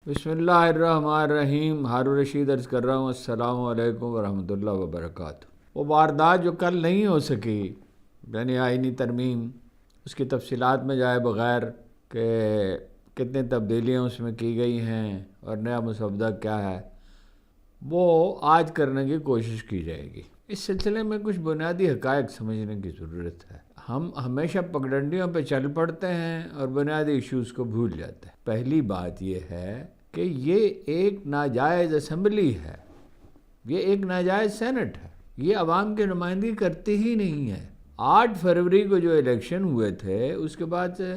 بسم اللہ الرحمن الرحیم۔ ہارون رشید عرض کر رہا ہوں، السلام علیکم ورحمۃ اللہ وبرکاتہ۔ وہ واردات جو کل نہیں ہو سکی، یعنی آئینی ترمیم، اس کی تفصیلات میں جائے بغیر کہ کتنی تبدیلیاں اس میں کی گئی ہیں اور نیا مسودہ کیا ہے، وہ آج کرنے کی کوشش کی جائے گی۔ اس سلسلے میں کچھ بنیادی حقائق سمجھنے کی ضرورت ہے۔ ہم ہمیشہ پگڈنڈیوں پہ چل پڑتے ہیں اور بنیادی ایشوز کو بھول جاتے ہیں۔ پہلی بات یہ ہے کہ یہ ایک ناجائز اسمبلی ہے، یہ ایک ناجائز سینٹ ہے، یہ عوام کی نمائندگی کرتی ہی نہیں ہے۔ 8 فروری کو جو الیکشن ہوئے تھے، اس کے بعد سے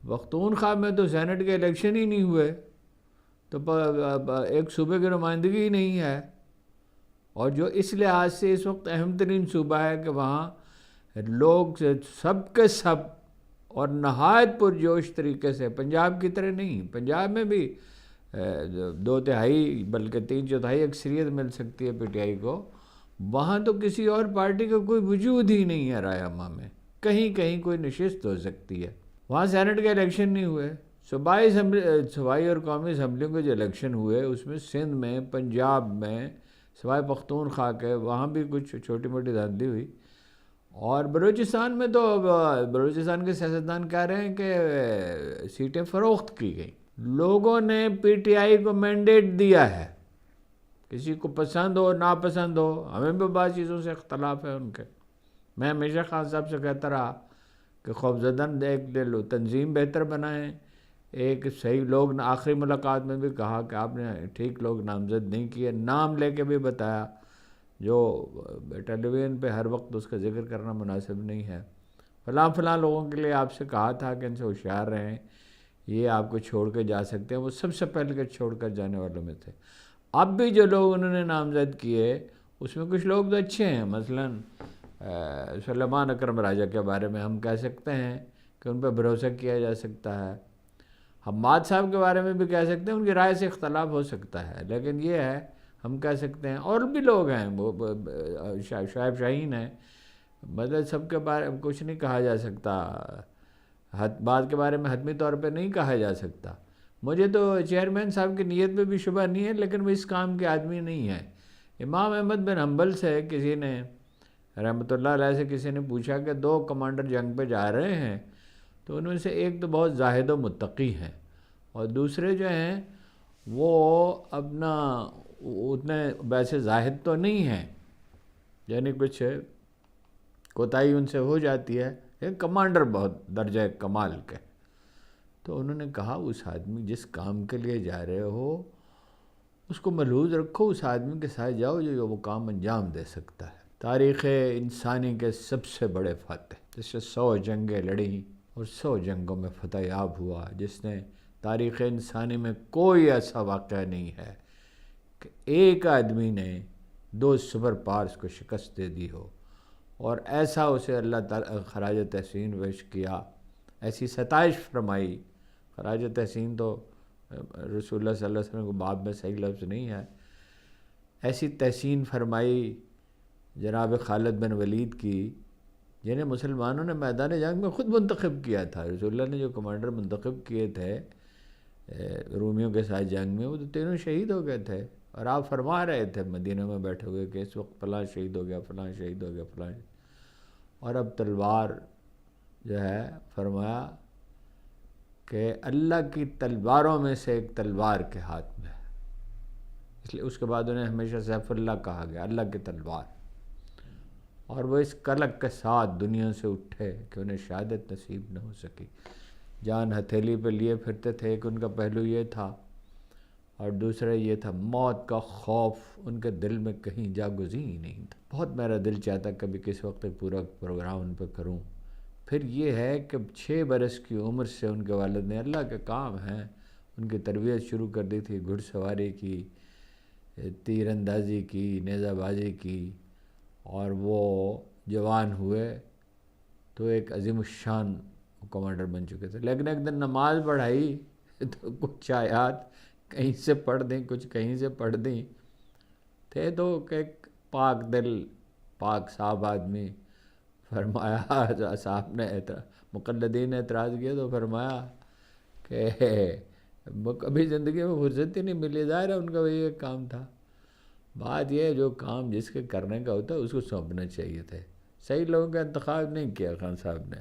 پختونخوا میں تو سینٹ کے الیکشن ہی نہیں ہوئے، تو ایک صوبے کی نمائندگی ہی نہیں ہے۔ اور جو اس لحاظ سے اس وقت اہم ترین صوبہ ہے کہ وہاں لوگ سب کے سب اور نہایت پرجوش طریقے سے، پنجاب کی طرح نہیں، پنجاب میں بھی 2/3 بلکہ 3/4 اکثریت مل سکتی ہے پی ٹی آئی کو، وہاں تو کسی اور پارٹی کا کوئی وجود ہی نہیں ہے رائے عامہ میں، کہیں کہیں کوئی نشست ہو سکتی ہے۔ وہاں سینٹ کے الیکشن نہیں ہوئے۔ صوبائی اور قومی اسمبلیوں کے جو الیکشن ہوئے، اس میں سندھ میں، پنجاب میں، سوائے پختونخوا کے، وہاں بھی کچھ چھوٹی موٹی دھاندلی ہوئی۔ اور بلوچستان میں تو بلوچستان کے سیاستدان کہہ رہے ہیں کہ سیٹیں فروخت کی گئیں۔ لوگوں نے پی ٹی آئی کو مینڈیٹ دیا ہے، کسی کو پسند ہو ناپسند ہو، ہمیں بھی بعض چیزوں سے اختلاف ہے ان کے۔ میں ہمیشہ خان صاحب سے کہتا رہا کہ خوفزدہ ایک تنظیم بہتر بنائیں، ایک صحیح لوگ، آخری ملاقات میں بھی کہا کہ آپ نے ٹھیک لوگ نامزد نہیں کیے، نام لے کے بھی بتایا، جو ٹیلی ویژن پہ ہر وقت اس کا ذکر کرنا مناسب نہیں ہے۔ فلاں لوگوں کے لیے آپ سے کہا تھا کہ ان سے ہوشیار رہیں، یہ آپ کو چھوڑ کے جا سکتے ہیں، وہ سب سے پہلے کے چھوڑ کر جانے والوں میں تھے۔ اب بھی جو لوگ انہوں نے نامزد کیے، اس میں کچھ لوگ تو اچھے ہیں، مثلاً سلیمان اکرم راجہ کے بارے میں ہم کہہ سکتے ہیں کہ ان پہ بھروسہ کیا جا سکتا ہے۔ حماد صاحب کے بارے میں بھی کہہ سکتے ہیں، ان کی رائے سے اختلاف ہو سکتا ہے، لیکن یہ ہے ہم کہہ سکتے ہیں۔ اور بھی لوگ ہیں، وہ شعیب شاہین ہیں، مطلب سب کے بارے میں کچھ نہیں کہا جا سکتا، بات کے بارے میں حتمی طور پہ نہیں کہا جا سکتا۔ مجھے تو چیئرمین صاحب کی نیت پہ بھی شبہ نہیں ہے، لیکن وہ اس کام کے آدمی نہیں ہیں۔ امام احمد بن حنبل سے کسی نے، رحمۃ اللہ علیہ سے کسی نے پوچھا کہ 2 کمانڈر جنگ پہ جا رہے ہیں، تو ان میں سے ایک تو بہت زاہد و متقی ہیں، اور دوسرے جو ہیں وہ اپنا اتنے ویسے زاہد تو نہیں ہیں، یعنی کچھ کوتاہی ان سے ہو جاتی ہے، ایک کمانڈر بہت درجہ کمال کے۔ تو انہوں نے کہا اس آدمی جس کام کے لیے جا رہے ہو اس کو ملحوظ رکھو، اس آدمی کے ساتھ جاؤ جو وہ کام انجام دے سکتا ہے۔ تاریخ انسانی کے سب سے بڑے فاتح، جس سے 100 جنگیں لڑیں اور 100 جنگوں میں فتح یاب ہوا، جس نے تاریخ انسانی میں کوئی ایسا واقعہ نہیں ہے کہ ایک آدمی نے 2 سپر پاورز کو شکست دے دی ہو، اور ایسا اسے اللہ تعالیٰ خراج تحسین پیش کیا، ایسی ستائش فرمائی۔ خراج تحسین تو رسول اللہ صلی اللہ علیہ وسلم کو باب میں صحیح لفظ نہیں ہے، ایسی تحسین فرمائی جناب خالد بن ولید کی، جنہیں مسلمانوں نے میدان جنگ میں خود منتخب کیا تھا۔ رسول اللہ نے جو کمانڈر منتخب کیے تھے رومیوں کے ساتھ جنگ میں، وہ تو تینوں شہید ہو گئے تھے، اور آپ فرما رہے تھے مدینہ میں بیٹھے ہوئے کہ اس وقت فلاں شہید ہو گیا، فلاں شہید ہو گیا، فلاں، اور اب تلوار جو ہے فرمایا کہ اللہ کی تلواروں میں سے ایک تلوار کے ہاتھ میں ہے، اس لیے اس کے بعد انہیں ہمیشہ سیف اللہ کہا گیا، اللہ کی تلوار۔ اور وہ اس کلک کے ساتھ دنیا سے اٹھے کہ انہیں شہادت نصیب نہ ہو سکی، جان ہتھیلی پہ لیے پھرتے تھے۔ ایک ان کا پہلو یہ تھا، اور دوسرا یہ تھا موت کا خوف ان کے دل میں کہیں جاگزیں ہی نہیں تھا۔ بہت میرا دل چاہتا کبھی کسی وقت ایک پورا پروگرام ان پہ کروں۔ پھر یہ ہے کہ 6 برس کی عمر سے ان کے والد نے، اللہ کے کام ہیں، ان کی تربیت شروع کر دی تھی، گھڑ سواری کی، تیر اندازی کی، نیزہ بازی کی، اور وہ جوان ہوئے تو ایک عظیم الشان کمانڈر بن چکے تھے۔ لیکن ایک دن نماز پڑھائی تو کچھ آیات کہیں سے پڑھ دیں، کچھ کہیں سے پڑھ دیں، تھے تو کہ پاک دل، پاک صاحب آدمی۔ فرمایا، صاحب نے مقلدین نے اعتراض کیا تو فرمایا کہ کبھی زندگی میں فرصت ہی نہیں ملی، ظاہر ہے ان کا وہی ایک کام تھا۔ بات یہ ہے جو کام جس کے کرنے کا ہوتا ہے اس کو سونپنا چاہیے تھے۔ صحیح لوگوں کا انتخاب نہیں کیا خان صاحب نے۔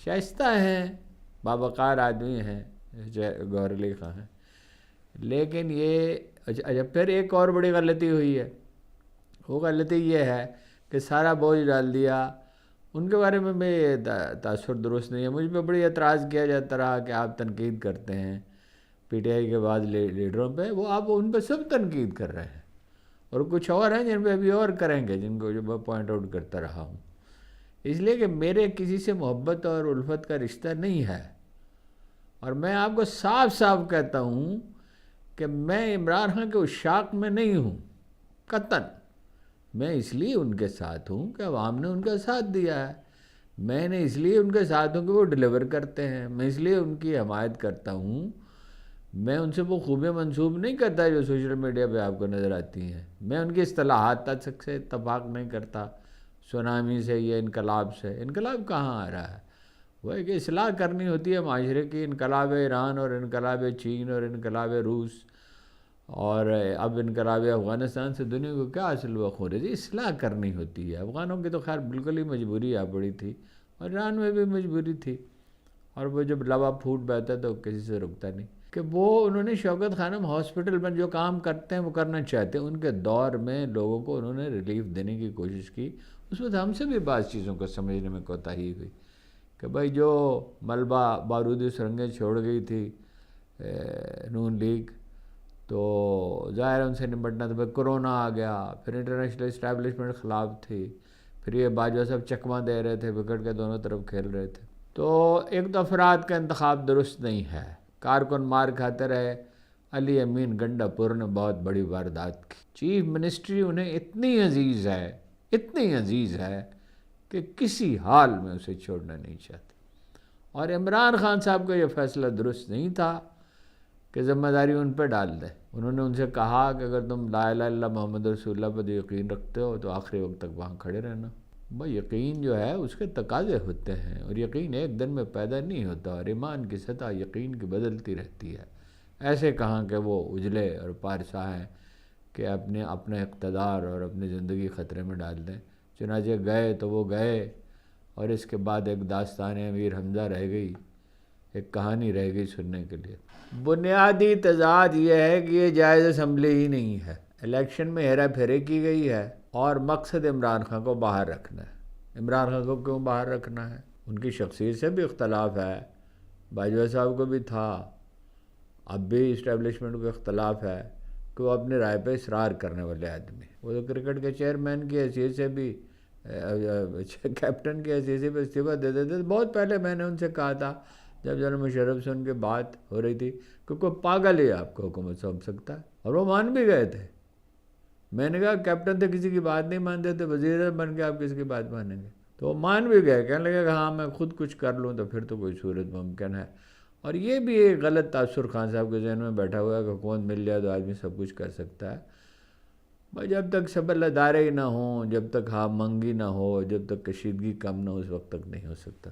شائستہ ہیں، باوقار آدمی ہیں گوہر علی خان ہیں، لیکن یہ اچھا پھر ایک اور بڑی غلطی ہوئی ہے، وہ غلطی یہ ہے کہ سارا بوجھ ڈال دیا ان کے بارے میں یہ تاثر درست نہیں ہے۔ مجھ پہ بڑی اعتراض کیا جاتا رہا کہ آپ تنقید کرتے ہیں پی ٹی آئی کے بعد لیڈروں پہ، وہ آپ ان پہ سب تنقید کر رہے ہیں، اور کچھ اور ہیں جن پہ ابھی اور کریں گے، جن کو جو میں پوائنٹ آؤٹ کرتا رہا ہوں۔ اس لیے کہ میرے کسی سے محبت اور الفت کا رشتہ نہیں ہے، اور میں آپ کو صاف صاف کہتا ہوں کہ میں عمران خان کے عشاق میں نہیں ہوں قطعاً۔ میں اس لیے ان کے ساتھ ہوں کہ عوام نے ان کا ساتھ دیا ہے، میں نے اس لیے ان کے ساتھ ہوں کہ وہ ڈیلیور کرتے ہیں، میں اس لیے ان کی حمایت کرتا ہوں۔ میں ان سے وہ خوبیاں منسوب نہیں کرتا جو سوشل میڈیا پہ آپ کو نظر آتی ہیں، میں ان کی اصطلاحات تک سے اتفاق نہیں کرتا، سونامی سے یا انقلاب سے۔ انقلاب کہاں آ رہا ہے؟ وہ ہے کہ اصلاح کرنی ہوتی ہے معاشرے کی۔ انقلاب ایران اور انقلاب چین اور انقلاب روس اور اب انقلاب افغانستان سے دنیا کو کیا حاصل ہوا؟ خورے اصلاح کرنی ہوتی ہے۔ افغانوں کی تو خیر بالکل ہی مجبوری آ پڑی تھی، اور ایران میں بھی مجبوری تھی، اور وہ جب لوا پھوٹ بیٹھتا تو کسی سے رکتا نہیں۔ کہ وہ انہوں نے شوکت خانم ہاسپٹل میں جو کام کرتے ہیں وہ کرنا چاہتے ہیں، ان کے دور میں لوگوں کو انہوں نے ریلیف دینے کی کوشش کی۔ اس وقت ہم سے بھی بعض چیزوں کو سمجھنے میں کوتاہی ہوئی کہ بھائی جو ملبہ بارودی سرنگیں چھوڑ گئی تھی نون لیگ، تو ظاہر ان سے نمٹنا تھا۔ پھر کرونا آ گیا، پھر انٹرنیشنل اسٹیبلشمنٹ خلاف تھی، پھر یہ باجوہ صاحب چکمہ دے رہے تھے، وکٹ کے دونوں طرف کھیل رہے تھے۔ تو ایک تو افراد کا انتخاب درست نہیں ہے، کارکن مار کھاتے رہے۔ علی امین گنڈا پور نے بہت بڑی واردات کی، چیف منسٹری انہیں اتنی عزیز ہے کہ کسی حال میں اسے چھوڑنا نہیں چاہتے۔ اور عمران خان صاحب کا یہ فیصلہ درست نہیں تھا کہ ذمہ داری ان پہ ڈال دیں۔ انہوں نے ان سے کہا کہ اگر تم لا الہ الا اللہ محمد رسول اللہ پر یقین رکھتے ہو تو آخری وقت تک وہاں کھڑے رہنا۔ بھائی یقین جو ہے اس کے تقاضے ہوتے ہیں، اور یقین ایک دن میں پیدا نہیں ہوتا، اور ایمان کی سطح یقین کی بدلتی رہتی ہے۔ ایسے کہاں کہ وہ اجلے اور پارسا ہیں کہ اپنے اقتدار اور اپنی زندگی خطرے میں ڈال دیں۔ چنانچہ گئے تو وہ گئے، اور اس کے بعد ایک داستان امیر حمزہ رہ گئی، ایک کہانی رہ گئی سننے کے لیے۔ بنیادی تضاد یہ ہے کہ یہ جائز اسمبلی ہی نہیں ہے، الیکشن میں ہیرا پھیری کی گئی ہے، اور مقصد عمران خان کو باہر رکھنا ہے۔ عمران خان کو کیوں باہر رکھنا ہے؟ ان کی شخصیت سے بھی اختلاف ہے، باجوہ صاحب کو بھی تھا، اب بھی اسٹیبلشمنٹ کو اختلاف ہے کہ وہ اپنی رائے پہ اصرار کرنے والے آدمی۔ وہ تو کرکٹ کے چیئرمین کی حیثیت سے بھی، کیپٹن کی حیثیت سے بھی استعفیٰ دے دیتے۔ بہت پہلے میں نے ان سے کہا تھا جب جنرل مشرف سے ان کی بات ہو رہی تھی کہ کوئی پاگل ہی آپ کو حکومت سونپ سکتا ہے، اور وہ مان بھی گئے تھے۔ میں نے کہا کیپٹن تو کسی کی بات نہیں مانتے تھے، وزیر اعظم بن کے آپ کسی کی بات مانیں گے؟ تو وہ مان بھی گئے، کہنے لگے کہ ہاں میں خود کچھ کر لوں تو پھر تو کوئی صورت ممکن ہے۔ اور یہ بھی ایک غلط تاثر خان صاحب کے ذہن میں بیٹھا ہوا ہے کہ حکومت مل جائے تو آدمی سب کچھ کر سکتا ہے۔ بھائی جب تک سبل ادارے ہی نہ ہوں، جب تک ہاں منگی نہ ہو، جب تک کشیدگی کم نہ ہو، اس وقت تک نہیں ہو سکتا۔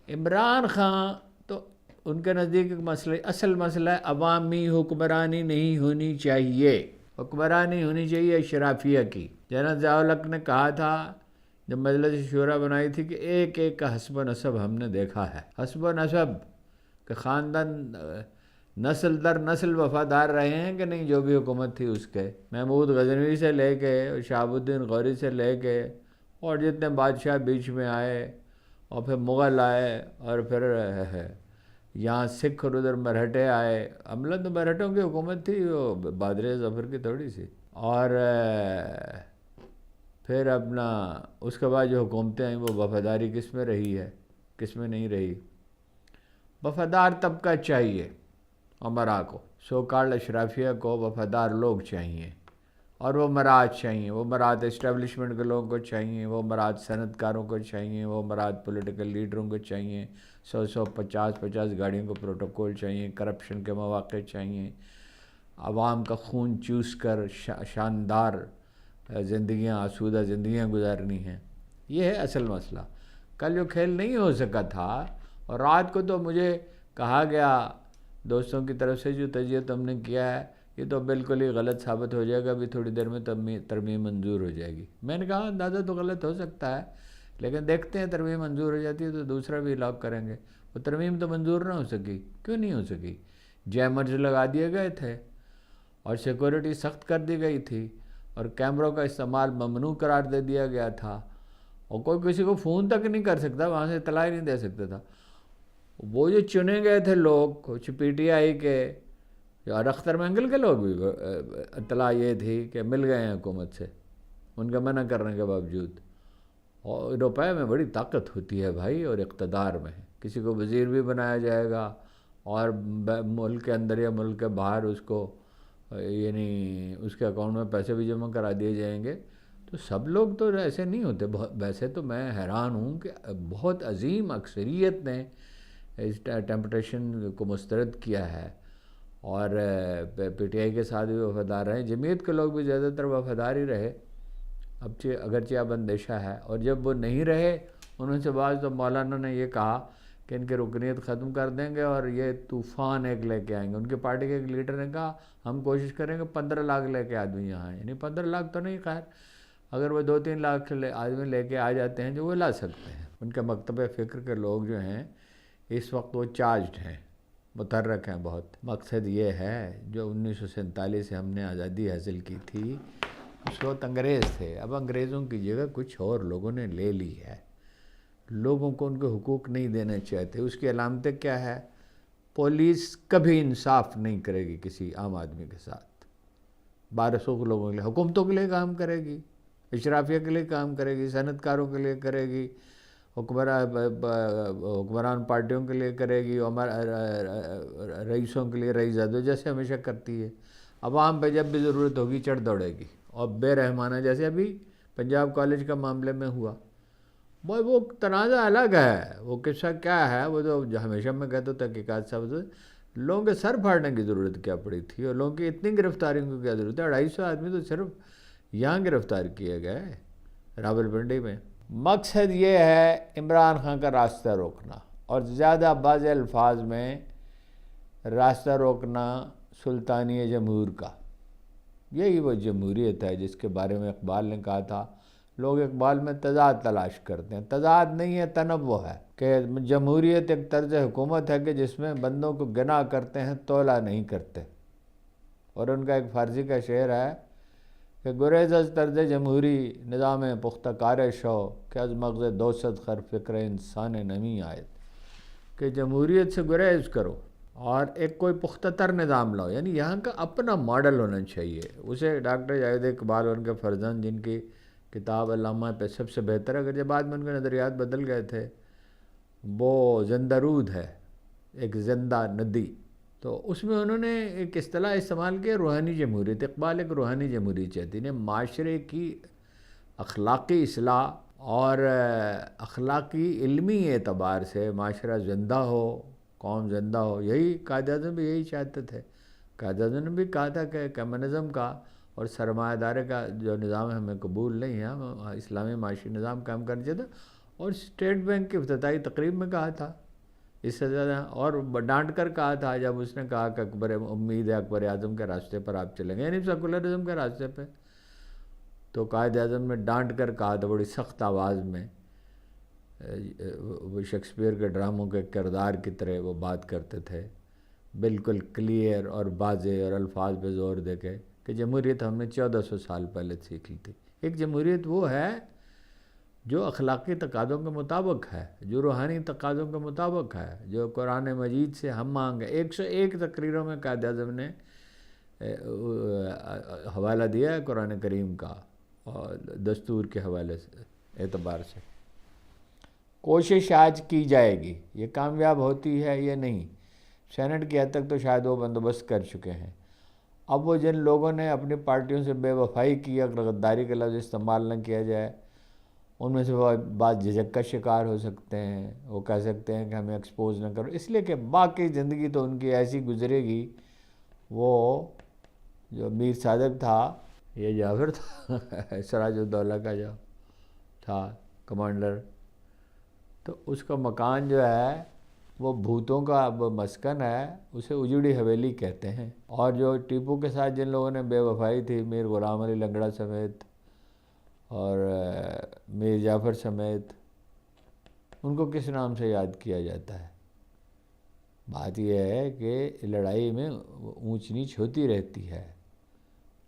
عمران خان تو ان کے نزدیک ایک مسئلہ، اصل مسئلہ ہے عوامی حکمرانی نہیں ہونی چاہیے، حکمرانی ہونی چاہیے اشرافیہ کی۔ جنرل ضیاء الحق نے کہا تھا جب مجلس شورا بنائی تھی کہ ایک ایک کا حسب و نسب ہم نے دیکھا ہے۔ حسب و نسب کہ خاندان نسل در نسل وفادار رہے ہیں کہ نہیں جو بھی حکومت تھی اس کے، محمود غزنوی سے لے کے شہاب الدین غوری سے لے کے اور جتنے بادشاہ بیچ میں آئے، اور پھر مغل آئے، اور پھر یہاں سکھ اور ادھر مرہٹے آئے۔ عملاً تو مرہٹوں کی حکومت تھی، وہ بادر ظفر کی تھوڑی سی۔ اور پھر اپنا اس کے بعد جو حکومتیں ہیں وہ وفاداری کس میں رہی ہے، کس میں نہیں رہی۔ وفادار طبقہ چاہیے امراء کو، سو کالڈ اشرافیہ کو وفادار لوگ چاہیے، اور وہ مراعات چاہیے، وہ مراعات اسٹیبلشمنٹ کے لوگوں کو چاہیے، وہ مراعات صنعت کاروں کو چاہیے، وہ مراعات پولیٹیکل لیڈروں کو چاہیے، 100-150 گاڑیوں کو پروٹوکول چاہیے، کرپشن کے مواقع چاہیے، عوام کا خون چوس کر شاندار زندگیاں، آسودہ زندگیاں گزارنی ہیں۔ یہ ہے اصل مسئلہ۔ کل جو کھیل نہیں ہو سکا تھا، اور رات کو تو مجھے کہا گیا دوستوں کی طرف سے جو تجزیہ تم نے کیا ہے یہ تو بالکل ہی غلط ثابت ہو جائے گا، ابھی تھوڑی دیر میں ترمیم منظور ہو جائے گی۔ میں نے کہا اندازہ تو غلط ہو سکتا ہے، لیکن دیکھتے ہیں ترمیم منظور ہو جاتی ہے تو دوسرا بھی لاک کریں گے۔ وہ ترمیم تو منظور نہ ہو سکی، کیوں نہیں ہو سکی؟ جیمرز لگا دیے گئے تھے اور سیکورٹی سخت کر دی گئی تھی اور کیمروں کا استعمال ممنوع قرار دے دیا گیا تھا، اور کوئی کسی کو فون تک نہیں کر سکتا، وہاں سے اطلاع ہی نہیں دے سکتا تھا۔ وہ جو چنے گئے تھے لوگ کچھ پی ٹی آئی کے اور اختر مینگل کے لوگ بھی، اطلاع یہ تھی کہ مل گئے ہیں حکومت سے ان کا منع کرنے کے باوجود۔ اور روپے میں بڑی طاقت ہوتی ہے بھائی، اور اقتدار میں کسی کو وزیر بھی بنایا جائے گا اور ملک کے اندر یا ملک کے باہر اس کو یعنی اس کے اکاؤنٹ میں پیسے بھی جمع کرا دیے جائیں گے۔ تو سب لوگ تو ایسے نہیں ہوتے۔ ویسے تو میں حیران ہوں کہ بہت عظیم اکثریت نے اس ٹیمپٹیشن کو مسترد کیا ہے، اور پی ٹی آئی کے ساتھ بھی وفادار رہے، جمعیت کے لوگ بھی زیادہ تر وفادار ہی رہے، اگرچہ اب اندیشہ ہے۔ اور جب وہ نہیں رہے، انہوں سے بعض تو مولانا نے یہ کہا کہ ان کی رکنیت ختم کر دیں گے اور یہ طوفان ایک لے کے آئیں گے۔ ان کی پارٹی کے ایک لیڈر نے کہا ہم کوشش کریں گے 15 لاکھ لے کے آدمی یہاں آئیں، یعنی 15 لاکھ تو نہیں، خیر اگر وہ 2-3 لاکھ آدمی لے کے آ جاتے ہیں جو وہ لا سکتے ہیں۔ ان کے مکتب فکر کے لوگ جو ہیں اس وقت وہ چارجڈ ہیں، متحرک ہیں بہت۔ مقصد یہ ہے جو 1947 سے ہم نے آزادی حاصل کی تھی، اس وقت انگریز تھے، اب انگریزوں کی جگہ کچھ اور لوگوں نے لے لی ہے، لوگوں کو ان کے حقوق نہیں دینے چاہتے۔ اس کی علامتیں کیا ہے؟ پولیس کبھی انصاف نہیں کرے گی کسی عام آدمی کے ساتھ، 1200 لوگوں کے لیے، حکومتوں کے لیے کام کرے گی، اشرافیہ کے لیے کام کرے گی، صنعت کاروں کے لیے کرے گی، حکمران پارٹیوں کے لیے کرے گی، رئیسوں کے لیے، رئیس زادوں جیسے ہمیشہ کرتی ہے۔ عوام پہ جب بھی ضرورت ہوگی چڑھ دوڑے گی، اور بے رحمانہ جیسے ابھی پنجاب کالج کا معاملے میں ہوا۔ وہ تنازع الگ ہے، وہ قصہ کیا ہے، وہ تو ہمیشہ میں کہتا ہوں تحقیقات صاحب سے لوگوں کے سر پھاڑنے کی ضرورت کیا پڑی تھی، اور لوگوں کی اتنی گرفتاریوں کی کیا ضرورت ہے؟ 250 آدمی تو صرف یہاں گرفتار کیے گئے راولپنڈی میں۔ مقصد یہ ہے عمران خان کا راستہ روکنا، اور زیادہ بعض الفاظ میں راستہ روکنا سلطانی جمہور کا۔ یہی وہ جمہوریت ہے جس کے بارے میں اقبال نے کہا تھا، لوگ اقبال میں تضاد تلاش کرتے ہیں، تضاد نہیں ہے، تنوع ہے، کہ جمہوریت ایک طرز حکومت ہے کہ جس میں بندوں کو گناہ کرتے ہیں، تولا نہیں کرتے۔ اور ان کا ایک فارسی کا شعر ہے کہ گریز از طرز جمہوری نظام پختہ کار شو کہ از مغز دوست خر فکر انسان نمی آئے، کہ جمہوریت سے گریز کرو اور ایک کوئی پختہ تر نظام لاؤ، یعنی یہاں کا اپنا ماڈل ہونا چاہیے۔ اسے ڈاکٹر جاوید اقبال اور ان کے فرزند، جن کی کتاب علامہ پہ سب سے بہتر ہے، اگرچہ بعد میں ان کے نظریات بدل گئے تھے، وہ زندہ رود ہے، ایک زندہ ندی، تو اس میں انہوں نے ایک اصطلاح استعمال کی روحانی جمہوریت۔ اقبال ایک روحانی جمہوریت چاہتی ہے، معاشرے کی اخلاقی اصلاح اور اخلاقی علمی اعتبار سے معاشرہ زندہ ہو، قوم زندہ ہو۔ یہی قائد اعظم بھی یہی چاہتے تھے۔ قائد اعظم نے بھی کہا تھا کہ کمیونزم کا اور سرمایہ داری کا جو نظام ہے ہمیں قبول نہیں ہے، ہم اسلامی معاشی نظام قائم کرنا چاہتے، اور اسٹیٹ بینک کی افتتاحی تقریب میں کہا تھا اس سے زیادہ، اور ڈانٹ کر کہا تھا جب اس نے کہا کہ امید ہے اکبر اعظم کے راستے پر آپ چلیں گے، یعنی سیکولرزم کے راستے پہ، تو قائد اعظم نے ڈانٹ کر کہا تھا بڑی سخت آواز میں، وہ شیکسپیئر کے ڈراموں کے کردار کی طرح وہ بات کرتے تھے، بالکل کلیئر اور واضح اور الفاظ پہ زور دے کے، کہ جمہوریت ہم نے 1400 سال پہلے سیکھ لی تھی۔ ایک جمہوریت وہ ہے جو اخلاقی تقاضوں کے مطابق ہے، جو روحانی تقاضوں کے مطابق ہے، جو قرآن مجید سے ہم مانگ ہے۔ 101 تقریروں میں قائد اعظم نے حوالہ دیا ہے قرآن کریم کا، اور دستور کے حوالے سے اعتبار سے۔ کوشش آج کی جائے گی، یہ کامیاب ہوتی ہے یہ نہیں، سینٹ کی حد تک تو شاید وہ بندوبست کر چکے ہیں۔ اب وہ جن لوگوں نے اپنی پارٹیوں سے بے وفائی کی، اگر غداری کا لفظ استعمال نہ کیا جائے، ان میں سے بعض جھجک کا شکار ہو سکتے ہیں، وہ کہہ سکتے ہیں کہ ہمیں ایکسپوز نہ کرو، اس لیے کہ باقی زندگی تو ان کی ایسی گزرے گی۔ وہ جو میر صادق تھا، یہ جعفر تھا سراج الدولہ کا جو تھا کمانڈر، تو اس کا مکان جو ہے وہ بھوتوں کا اب مسکن ہے، اسے اجڑی حویلی کہتے ہیں۔ اور جو ٹیپو کے ساتھ جن لوگوں نے بے وفائی تھی، میر غلام علی لنگڑا سمیت اور میر جعفر سمیت، ان کو کس نام سے یاد کیا جاتا ہے؟ بات یہ ہے کہ لڑائی میں اونچ نیچ ہوتی رہتی ہے،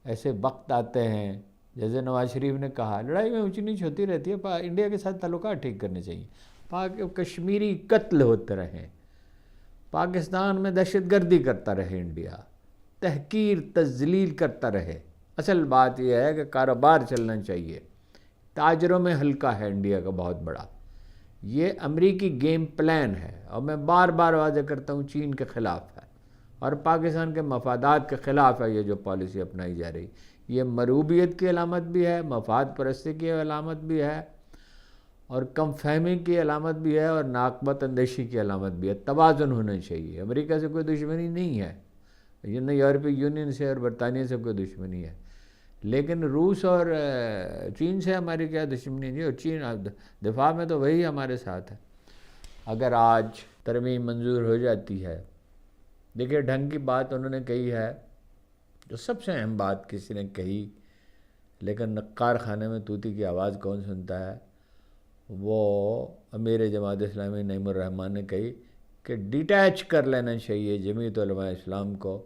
ایسے وقت آتے ہیں جیسے نواز شریف نے کہا لڑائی میں اونچ نیچ ہوتی رہتی ہے، انڈیا کے ساتھ تعلقات ٹھیک کرنے چاہیے، کشمیری قتل ہوتے رہیں، پاکستان میں دہشت گردی کرتا رہے انڈیا، تحقیر تذلیل کرتا رہے۔ اصل بات یہ ہے کہ کاروبار چلنا چاہیے، تاجروں میں حلقہ ہے انڈیا کا بہت بڑا، یہ امریکی گیم پلان ہے، اور میں بار بار واضح کرتا ہوں چین کے خلاف ہے اور پاکستان کے مفادات کے خلاف ہے یہ جو پالیسی اپنائی جا رہی، یہ مروبیت کی علامت بھی ہے، مفاد پرستی کی علامت بھی ہے، اور کم فہمی کی علامت بھی ہے، اور ناقبت اندیشی کی علامت بھی ہے۔ توازن ہونا چاہیے۔ امریکہ سے کوئی دشمنی نہیں ہے، یہ نہ یورپی یونین سے اور برطانیہ سے کوئی دشمنی ہے، لیکن روس اور چین سے ہماری کیا دشمنی ہے؟ اور چین دفاع میں تو وہی ہمارے ساتھ ہے۔ اگر آج ترمیم منظور ہو جاتی ہے، دیکھیے ڈھنگ کی بات انہوں نے کہی ہے، جو سب سے اہم بات کسی نے کہی، لیکن نقار خانے میں طوطی کی آواز کون سنتا ہے، وہ امیر جماعت اسلامی نعیم الرحمن نے کہی کہ ڈیٹیچ کر لینا چاہیے جمعیت علماء اسلام کو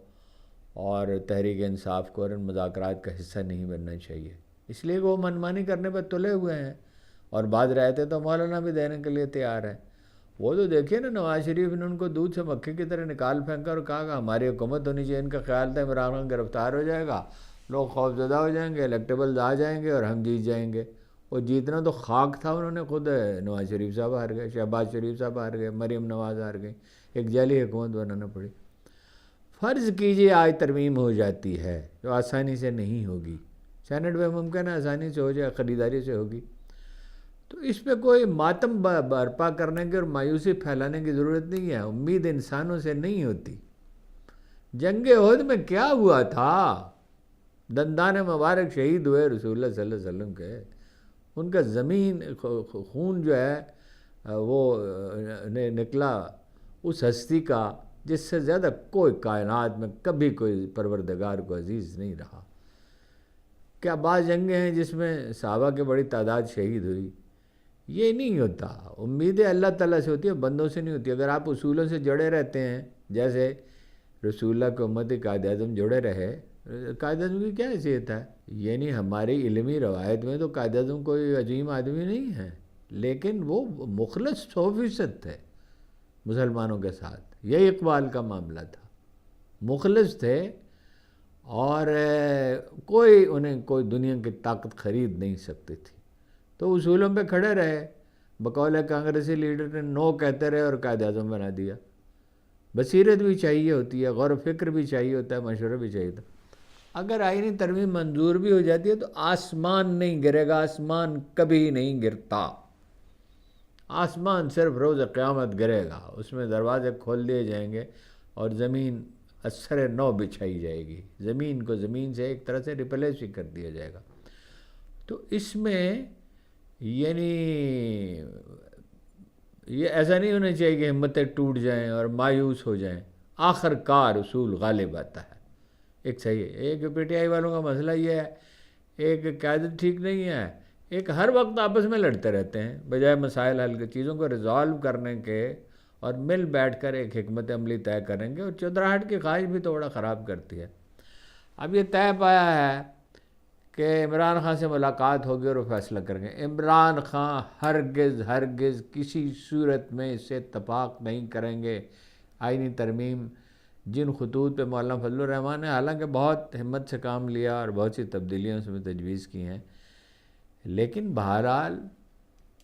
اور تحریک انصاف کو، اور ان مذاکرات کا حصہ نہیں بننا چاہیے، اس لیے وہ منمانی کرنے پر تلے ہوئے ہیں، اور بعض رہتے تو مولانا بھی دینے کے لیے تیار ہیں۔ وہ تو دیکھیے نا، نواز شریف نے ان کو دودھ سے مکھی کی طرح نکال پھینکا اور کہا کہ ہماری حکومت ہونی چاہیے۔ ان کا خیال تھا عمران خان گرفتار ہو جائے گا، لوگ خوفزدہ ہو جائیں گے، الیکٹیبلز آ جائیں گے اور ہم جیت جائیں گے۔ وہ جیتنا تو خاک تھا، انہوں نے خود نواز شریف صاحب ہار گئے، شہباز شریف صاحب ہار گئے، مریم نواز ہار گئی، ایک جعلی حکومت بنانا پڑی۔ فرض کیجئے آج ترمیم ہو جاتی ہے، جو آسانی سے نہیں ہوگی، سینٹ میں ممکن ہے آسانی سے ہو جائے، خریداری سے ہوگی، تو اس پہ کوئی ماتم برپا کرنے کی اور مایوسی پھیلانے کی ضرورت نہیں ہے۔ امید انسانوں سے نہیں ہوتی۔ جنگ احد میں کیا ہوا تھا؟ دندان مبارک شہید ہوئے رسول اللہ صلی اللہ علیہ وسلم کے، ان کا زمین خون جو ہے وہ نکلا اس ہستی کا جس سے زیادہ کوئی کائنات میں کبھی کوئی پروردگار کو عزیز نہیں رہا۔ کیا بعض جنگیں ہیں جس میں صحابہ کی بڑی تعداد شہید ہوئی؟ یہ نہیں ہوتا۔ امیدیں اللہ تعالیٰ سے ہوتی ہے، بندوں سے نہیں ہوتی۔ اگر آپ اصولوں سے جڑے رہتے ہیں، جیسے رسول اللہ کی امت قائد اعظم جڑے رہے، قائد اعظم کی کیا حیثیت ہے؟ یعنی ہماری علمی روایت میں تو قائد اعظم کوئی عظیم آدمی نہیں ہے، لیکن وہ مخلص 100% تھے مسلمانوں کے ساتھ۔ یہ اقبال کا معاملہ تھا، مخلص تھے، اور انہیں کوئی دنیا کی طاقت خرید نہیں سکتی تھی، تو اصولوں پہ کھڑے رہے۔ بقول کانگریسی لیڈر نے نو کہتے رہے اور قائد اعظم بنا دیا۔ بصیرت بھی چاہیے ہوتی ہے، غور و فکر بھی چاہیے ہوتا ہے، مشورہ بھی چاہیے ہوتا ہے۔ اگر آئینی ترمیم منظور بھی ہو جاتی ہے تو آسمان نہیں گرے گا، آسمان کبھی نہیں گرتا۔ آسمان صرف روز قیامت گرے گا، اس میں دروازے کھول دیے جائیں گے اور زمین اثر نو بچھائی جائے گی، زمین کو زمین سے ایک طرح سے ریپلیس ہی کر دیا جائے گا۔ تو اس میں یعنی یہ ایسا نہیں ہونا چاہیے کہ ہمتیں ٹوٹ جائیں اور مایوس ہو جائیں۔ آخر کار اصول غالب آتا ہے۔ ایک صحیح ہے، ایک پی ٹی آئی والوں کا مسئلہ یہ ہے، ایک قیادت ٹھیک نہیں ہے، ایک ہر وقت آپس میں لڑتے رہتے ہیں، بجائے مسائل حل کے، چیزوں کو ریزالو کرنے کے اور مل بیٹھ کر ایک حکمت عملی طے کریں گے۔ اور چودراہٹ کی خواہش بھی تو بڑا خراب کرتی ہے۔ اب یہ طے پایا ہے کہ عمران خان سے ملاقات ہوگی اور وہ فیصلہ کریں گے۔ عمران خان ہرگز کسی صورت میں اس سے اتفاق نہیں کریں گے۔ آئینی ترمیم جن خطوط پہ مولانا فضل الرحمان نے حالانکہ بہت ہمت سے کام لیا اور بہت سی تبدیلیاں اس میں تجویز کی ہیں، لیکن بہرحال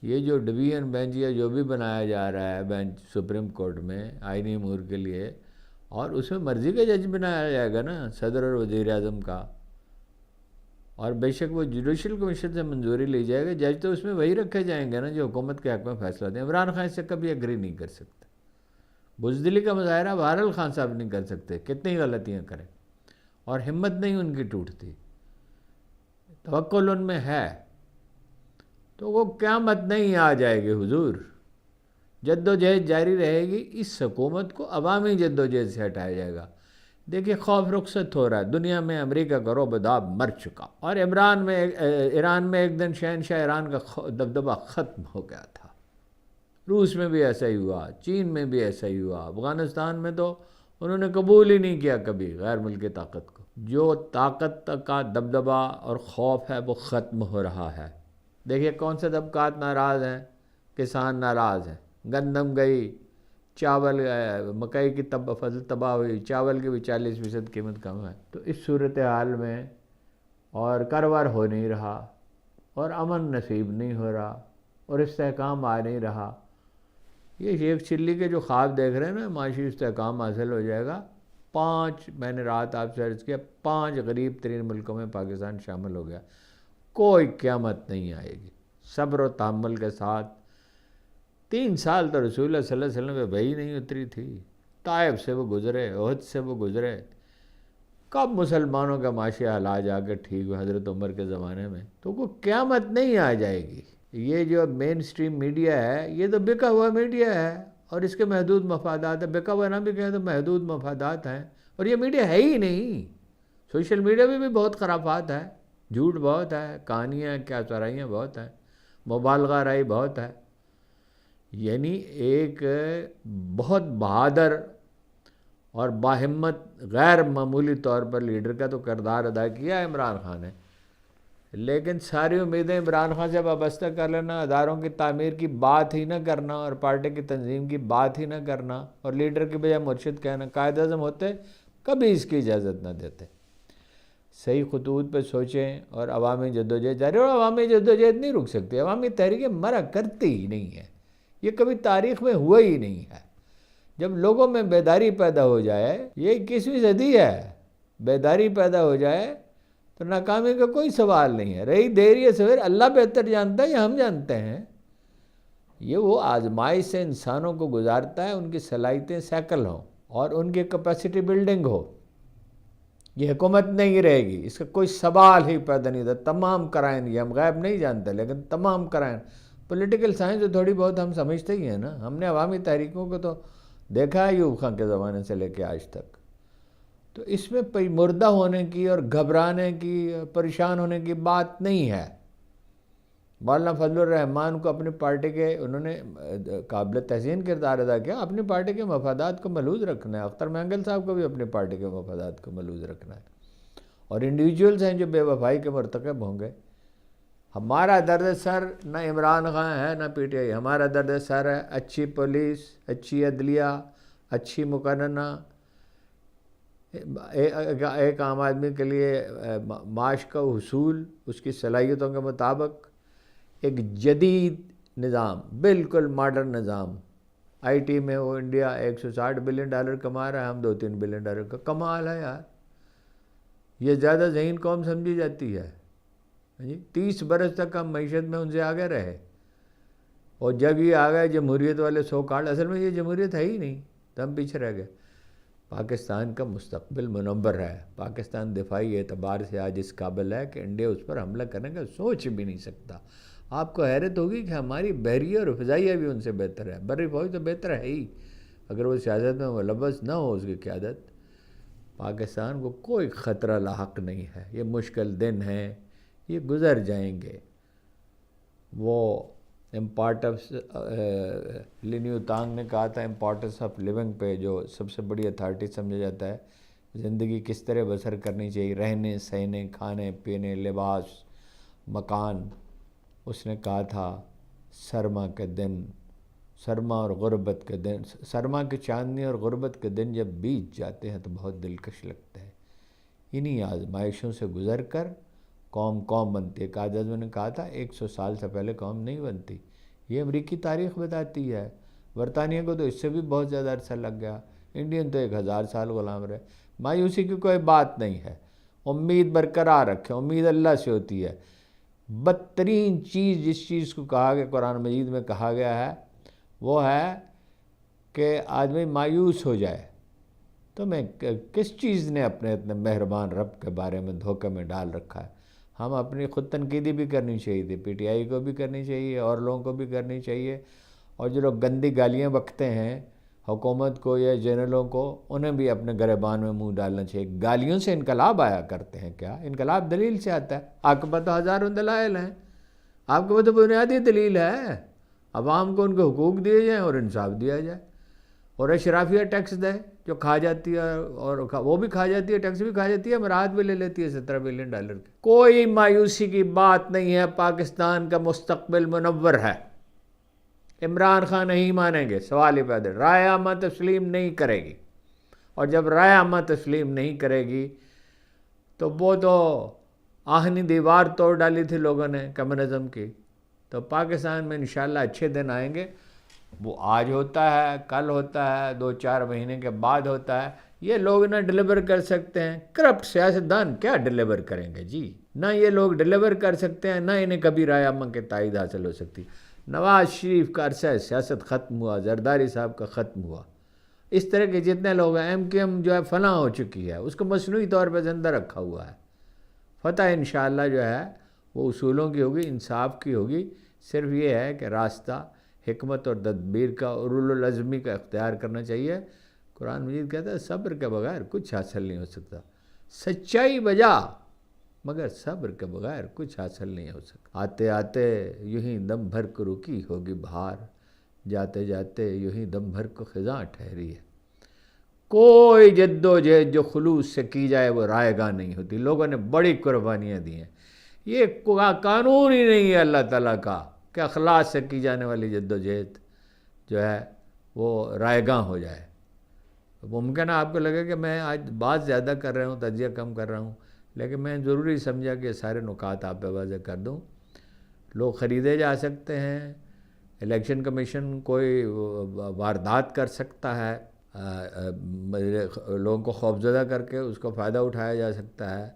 یہ جو ڈویژن بینچ یا جو بھی بنایا جا رہا ہے بینچ سپریم کورٹ میں آئینی امور کے لیے، اور اس میں مرضی کا جج بنایا جائے گا نا، صدر اور وزیر اعظم کا، اور بے شک وہ جوڈیشل کمیشن سے منظوری لی جائے گا، جج تو اس میں وہی رکھے جائیں گے نا جو حکومت کے حق میں فیصلہ دیں۔ عمران خان اس سے کبھی ایگری نہیں کر سکتے۔ بزدلی کا مظاہرہ بہرحال خان صاحب نہیں کر سکتے، کتنی غلطیاں کریں، اور ہمت نہیں ان کی ٹوٹتی، توکل ان میں ہے، تو وہ قیامت نہیں آ جائے گی حضور، جد و جہد جاری رہے گی، اس حکومت کو عوامی جد و جہد سے ہٹایا جائے گا۔ دیکھیے خوف رخصت ہو رہا ہے، دنیا میں امریکہ کا رعب داب مر چکا، اور ایران میں ایک دن شہنشاہ ایران کا دبدبہ ختم ہو گیا تھا۔ روس میں بھی ایسا ہی ہوا، چین میں بھی ایسا ہی ہوا، افغانستان میں تو انہوں نے قبول ہی نہیں کیا کبھی غیر ملکی طاقت کو۔ جو طاقت کا دبدبہ اور خوف ہے وہ ختم ہو رہا ہے۔ دیکھیے کون سے طبقات ناراض ہیں، کسان ناراض ہیں، گندم گئی، چاول مکئی کی فصل تباہ ہوئی، چاول کی بھی 40% قیمت کم ہے۔ تو اس صورتحال میں اور کاروبار ہو نہیں رہا، اور امن نصیب نہیں ہو رہا، اور استحکام آ نہیں رہا۔ یہ شیخ چلی کے جو خواب دیکھ رہے ہیں نا، معاشی استحکام حاصل ہو جائے گا، میں نے رات آپ سے عرض کیا 5 غریب ترین ملکوں میں پاکستان شامل ہو گیا، کوئی قیامت نہیں آئے گی۔ صبر و تحمل کے ساتھ 3 سال تو رسول اللہ صلی اللہ علیہ وسلم پہ وحی نہیں اتری تھی، طائف سے وہ گزرے، احد سے وہ گزرے، کب مسلمانوں کا معاشی حالات جا کے ٹھیک ہوئے حضرت عمر کے زمانے میں؟ تو کوئی قیامت نہیں آ جائے گی۔ یہ جو مین سٹریم میڈیا ہے یہ تو بکا ہوا میڈیا ہے، اور اس کے محدود مفادات ہیں، بکا ہوا نہ بھی کہیں تو محدود مفادات ہیں، اور یہ میڈیا ہے ہی نہیں۔ سوشل میڈیا میں بھی بہت خرافات ہے، جھوٹ بہت ہے، کہانیاں کیا چرائیاں بہت ہیں، مبالغہ رائی بہت ہے۔ یعنی ایک بہت بہادر اور باہمت غیر معمولی طور پر لیڈر کا تو کردار ادا کیا ہے عمران خان نے، لیکن ساری امیدیں عمران خان سے وابستہ کر لینا، اداروں کی تعمیر کی بات ہی نہ کرنا، اور پارٹی کی تنظیم کی بات ہی نہ کرنا، اور لیڈر کی بجائے مرشد کہنا، قائد اعظم ہوتے کبھی اس کی اجازت نہ دیتے۔ صحیح خطوط پہ سوچیں، اور عوامی جدوجہد جاری، اور عوامی جدوجہد نہیں رک سکتی، عوامی تحریکیں مرا کرتی ہی نہیں ہیں، یہ کبھی تاریخ میں ہوا ہی نہیں ہے۔ جب لوگوں میں بیداری پیدا ہو جائے، یہ 21ویں صدی ہے، بیداری پیدا ہو جائے تو ناکامی کا کوئی سوال نہیں ہے۔ رہی دیر یا سویر، اللہ بہتر جانتا ہے یا ہم جانتے ہیں۔ یہ وہ آزمائش سے انسانوں کو گزارتا ہے، ان کی صلاحیتیں سیکل ہوں اور ان کی کیپیسٹی بلڈنگ ہو۔ یہ حکومت نہیں رہے گی، اس کا کوئی سوال ہی پیدا نہیں تھا۔ تمام کرائن، یہ ہم غیب نہیں جانتے، لیکن تمام کرائن پولیٹیکل سائنس تو تھوڑی بہت ہم سمجھتے ہی ہیں نا۔ ہم نے عوامی تحریکوں کو تو دیکھا ہے ایوب خان کے زمانے سے لے کے آج تک۔ تو اس میں مردہ ہونے کی اور گھبرانے کی، پریشان ہونے کی بات نہیں ہے۔ مولانا فضل الرحمان کو اپنی پارٹی کے، انہوں نے قابل تحسین کردار ادا کیا، اپنی پارٹی کے مفادات کو محفوظ رکھنا ہے۔ اختر مینگل صاحب کو بھی اپنی پارٹی کے مفادات کو محفوظ رکھنا ہے، اور انڈیویجولز ہیں جو بے وفائی کے مرتکب ہوں گے۔ ہمارا درد سر نہ عمران خان ہے نہ پی ٹی آئی، ہمارا درد سر ہے اچھی پولیس، اچھی عدلیہ، اچھی مقننہ، ایک عام آدمی کے لیے معاش کا حصول اس کی صلاحیتوں کے مطابق، ایک جدید نظام، بالکل ماڈرن نظام۔ آئی ٹی میں وہ انڈیا $160 بلین کما رہا ہے، ہم $2-3 بلین کا کمال ہے یار۔ یہ زیادہ ذہین قوم سمجھی جاتی ہے۔ 30 برس تک ہم معیشت میں ان سے آگے رہے، اور جب یہ آ گئے جمہوریت والے سو کارڈ، اصل میں یہ جمہوریت ہے ہی نہیں، تو ہم پیچھے رہ گئے۔ پاکستان کا مستقبل منور ہے، پاکستان دفاعی اعتبار سے آج اس قابل ہے کہ انڈیا اس پر حملہ کرنے کا سوچ بھی نہیں سکتا۔ آپ کو حیرت ہوگی کہ ہماری بحریہ اور فضائیہ بھی ان سے بہتر ہے، بری فوج تو بہتر ہے ہی، اگر وہ سیاست میں ملوث نہ ہو اس کی قیادت۔ پاکستان کو کوئی خطرہ لاحق نہیں ہے، یہ مشکل دن ہیں، یہ گزر جائیں گے۔ وہ امپارٹنس، لینیو تانگ نے کہا تھا امپارٹنس آف لیونگ پہ، جو سب سے بڑی اتھارٹی سمجھا جاتا ہے، زندگی کس طرح بسر کرنی چاہیے، رہنے سہنے، کھانے پینے، لباس، مکان۔ اس نے کہا تھا سرما کے دن، سرما اور غربت کے دن، سرما کی چاندنی اور غربت کے دن جب بیت جاتے ہیں تو بہت دلکش لگتا ہے۔ انہی آزمائشوں سے گزر کر قوم بنتی ہے۔ قائد اعظم نے کہا تھا 100 سال سے پہلے قوم نہیں بنتی، یہ امریکی تاریخ بتاتی ہے۔ برطانیہ کو تو اس سے بھی بہت زیادہ عرصہ لگ گیا، انڈین تو 1000 سال غلام رہے۔ مایوسی کی کوئی بات نہیں ہے، امید برقرار رکھیں، امید اللہ سے ہوتی ہے۔ بدترین چیز جس چیز کو کہا گیا، قرآن مجید میں کہا گیا ہے، وہ ہے کہ آدمی مایوس ہو جائے۔ تو میں کس چیز نے اپنے اتنے مہربان رب کے بارے میں دھوکے میں ڈال رکھا ہے؟ ہم اپنی خود تنقیدی بھی کرنی چاہیے تھی، پی ٹی آئی کو بھی کرنی چاہیے، اور لوگوں کو بھی کرنی چاہیے، اور جو لوگ گندی گالیاں بکتے ہیں حکومت کو یا جنرلوں کو، انہیں بھی اپنے گریبان میں منہ ڈالنا چاہیے۔ گالیوں سے انقلاب آیا کرتے ہیں کیا؟ انقلاب دلیل سے آتا ہے۔ آپ کے پاس تو ہزاروں دلائل ہیں، آپ کے پاس تو بنیادی دلیل ہے، عوام کو ان کے حقوق دیے جائیں اور انصاف دیا جائے، اور اشرافیہ ٹیکس دے جو کھا جاتی ہے، اور وہ بھی کھا جاتی ہے، ٹیکس بھی کھا جاتی ہے، مراحت بھی لے لیتی ہے $17 بلین کی۔ کوئی مایوسی کی بات نہیں ہے، پاکستان کا مستقبل منور ہے۔ عمران خان نہیں مانیں گے، سوال ہی پیدا، رائے عامہ تسلیم نہیں کرے گی، اور جب رائے عامہ تسلیم نہیں کرے گی تو وہ تو آہنی دیوار توڑ ڈالی تھی لوگوں نے کمیونزم کی، تو پاکستان میں انشاءاللہ اچھے دن آئیں گے۔ وہ آج ہوتا ہے، کل ہوتا ہے، 2-4 مہینے کے بعد ہوتا ہے، یہ لوگ نہ ڈلیور کر سکتے ہیں۔ کرپٹ سیاستدان کیا ڈلیور کریں گے جی؟ نہ یہ لوگ ڈلیور کر سکتے ہیں، نہ انہیں کبھی رائے عامہ کی تائید حاصل ہو سکتی۔ نواز شریف کا عرصہ سیاست ختم ہوا، زرداری صاحب کا ختم ہوا، اس طرح کے جتنے لوگ ہیں، ایم کیو ایم جو ہے فلاں ہو چکی ہے، اس کو مصنوعی طور پہ زندہ رکھا ہوا ہے۔ فتح انشاءاللہ جو ہے وہ اصولوں کی ہوگی، انصاف کی ہوگی۔ صرف یہ ہے کہ راستہ حکمت اور تدبیر کا اور اولو العزمی کا اختیار کرنا چاہیے۔ قرآن مجید کہتا ہے صبر کے بغیر کچھ حاصل نہیں ہو سکتا، سچائی بجا مگر صبر کے بغیر کچھ حاصل نہیں ہو سکتا۔ آتے آتے یوں ہی دم بھر کو رکی ہوگی بہار، جاتے جاتے یوں ہی دم بھر کو خزاں ٹھہری ہے۔ کوئی جد و جہد جو خلوص سے کی جائے وہ رائے گاہ نہیں ہوتی۔ لوگوں نے بڑی قربانیاں دی ہیں، یہ قانون ہی نہیں ہے اللہ تعالیٰ کا کہ اخلاص سے کی جانے والی جد و جہد جو ہے وہ رائے گاہ ہو جائے۔ ممکن ہے آپ کو لگے کہ میں آج بات زیادہ کر رہا ہوں، تجزیہ کم کر رہا ہوں، لیکن میں ضروری سمجھا کہ سارے نکات آپ پہ واضح کر دوں۔ لوگ خریدے جا سکتے ہیں، الیکشن کمیشن کوئی واردات کر سکتا ہے، لوگوں کو خوفزدہ کر کے اس کو فائدہ اٹھایا جا سکتا ہے،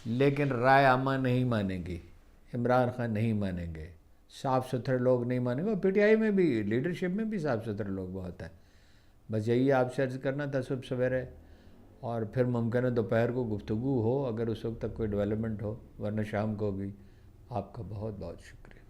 لیکن رائے عامہ نہیں مانیں گی، عمران خان نہیں مانیں گے، صاف ستھرے لوگ نہیں مانیں گے، اور پی ٹی آئی میں بھی لیڈرشپ میں بھی صاف ستھرے لوگ بہت ہیں۔ بس یہی آپ سے عرض کرنا تھا صبح سویرے، اور پھر ممکن ہے دوپہر کو گفتگو ہو اگر اس وقت تک کوئی ڈیولپمنٹ ہو، ورنہ شام کو ہوگی۔ آپ کا بہت بہت شکریہ۔